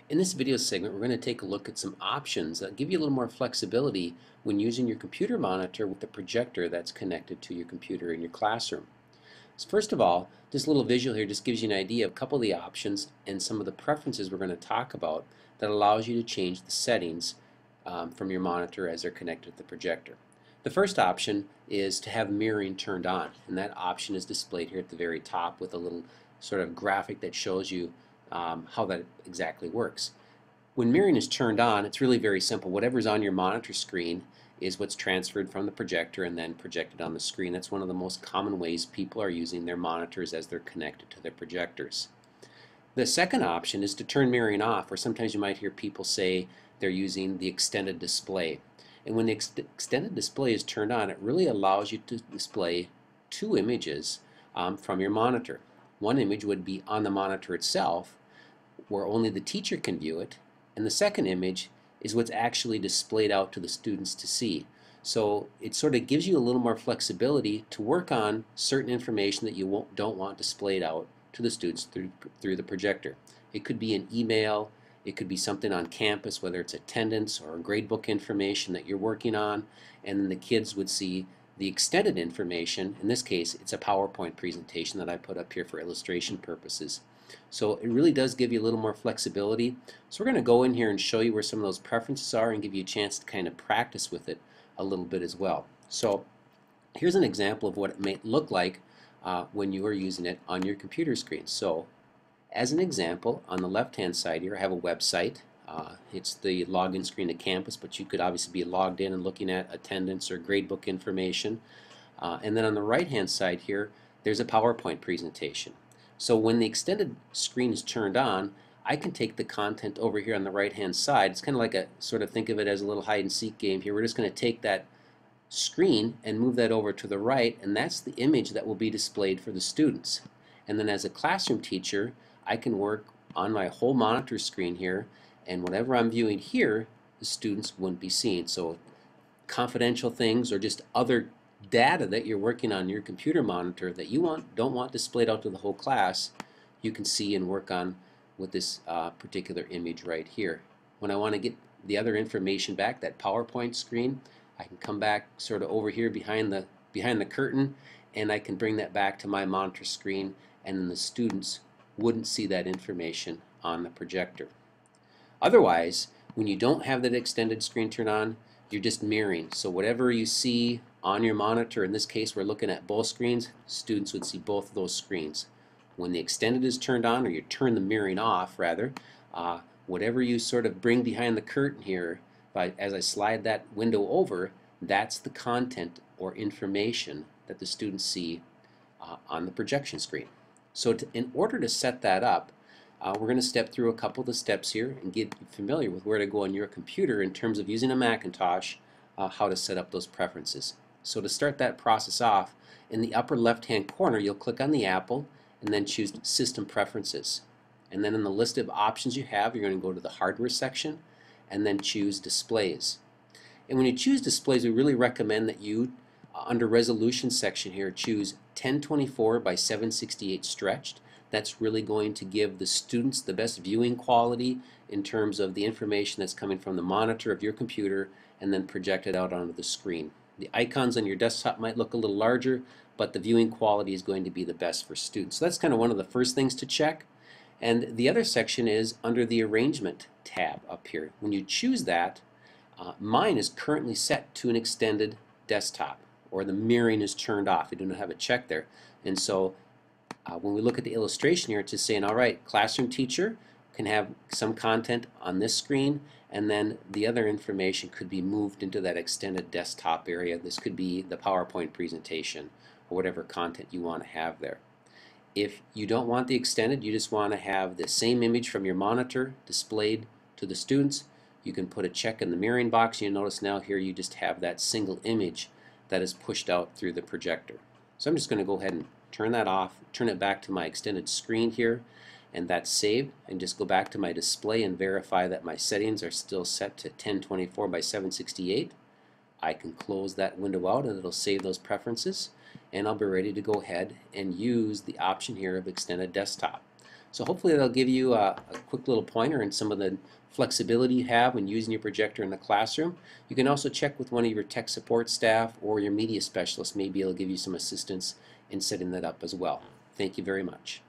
In this video segment, we're going to take a look at some options that give you a little more flexibility when using your computer monitor with the projector that's connected to your computer in your classroom. So first of all, this little visual here just gives you an idea of a couple of the options and some of the preferences we're going to talk about that allows you to change the settings from your monitor as they're connected to the projector. The first option is to have mirroring turned on, and that option is displayed here at the very top with a little sort of graphic that shows you how that exactly works. When mirroring is turned on, it's really very simple. Whatever's on your monitor screen is what's transferred from the projector and then projected on the screen. That's one of the most common ways people are using their monitors as they're connected to their projectors. The second option is to turn mirroring off, or sometimes you might hear people say they're using the extended display. And when the extended display is turned on, it really allows you to display two images from your monitor. One image would be on the monitor itself, where only the teacher can view it, and the second image is what's actually displayed out to the students to see. So it sort of gives you a little more flexibility to work on certain information that you don't want displayed out to the students through the projector. It could be an email, it could be something on campus, whether it's attendance or gradebook information that you're working on, and then the kids would see the extended information. In this case, it's a PowerPoint presentation that I put up here for illustration purposes. So it really does give you a little more flexibility. So we're going to go in here and show you where some of those preferences are and give you a chance to kind of practice with it a little bit as well. So here's an example of what it may look like when you are using it on your computer screen. So as an example, on the left-hand side here, I have a website. It's the login screen to campus, but you could obviously be logged in and looking at attendance or gradebook information. And then on the right-hand side here, there's a PowerPoint presentation. So when the extended screen is turned on, I can take the content over here on the right-hand side. It's kind of like a, sort of think of it as a little hide-and-seek game here. We're just going to take that screen and move that over to the right, and that's the image that will be displayed for the students. And then as a classroom teacher, I can work on my whole monitor screen here, and whatever I'm viewing here, the students wouldn't be seeing. So confidential things or just other data that you're working on your computer monitor that you don't want displayed out to the whole class, you can see and work on with this particular image right here. When I want to get the other information back, that PowerPoint screen, I can come back sort of over here behind the curtain, and I can bring that back to my monitor screen, and then the students wouldn't see that information on the projector. Otherwise, when you don't have that extended screen turned on, you're just mirroring. So whatever you see on your monitor, in this case we're looking at both screens, students would see both of those screens. When the extended is turned on, or you turn the mirroring off rather, whatever you sort of bring behind the curtain here, as I slide that window over, that's the content or information that the students see on the projection screen. So in order to set that up, we're going to step through a couple of the steps here and get familiar with where to go on your computer in terms of using a Macintosh, how to set up those preferences. So to start that process off, in the upper left-hand corner, you'll click on the apple and then choose System Preferences. And then in the list of options you have, you're going to go to the Hardware section and then choose Displays. And when you choose Displays, we really recommend that you, under Resolution section here, choose 1024 by 768 stretched. That's really going to give the students the best viewing quality in terms of the information that's coming from the monitor of your computer and then projected out onto the screen. The icons on your desktop might look a little larger, but the viewing quality is going to be the best for students. So that's kind of one of the first things to check. And the other section is under the Arrangement tab up here. When you choose that, mine is currently set to an extended desktop, or the mirroring is turned off. I do not have it checked there. And so when we look at the illustration here, it's just saying, all right, classroom teacher can have some content on this screen, and then the other information could be moved into that extended desktop area. This could be the PowerPoint presentation or whatever content you want to have there. If you don't want the extended, you just want to have the same image from your monitor displayed to the students, you can put a check in the mirroring box. You notice now here you just have that single image that is pushed out through the projector. So I'm just going to go ahead and turn that off, turn it back to my extended screen here, and that's saved, and just go back to my display and verify that my settings are still set to 1024 by 768. I can close that window out and it'll save those preferences, and I'll be ready to go ahead and use the option here of extended desktop. So hopefully that'll give you a quick little pointer in some of the flexibility you have when using your projector in the classroom. You can also check with one of your tech support staff or your media specialist. Maybe it'll give you some assistance in setting that up as well. Thank you very much.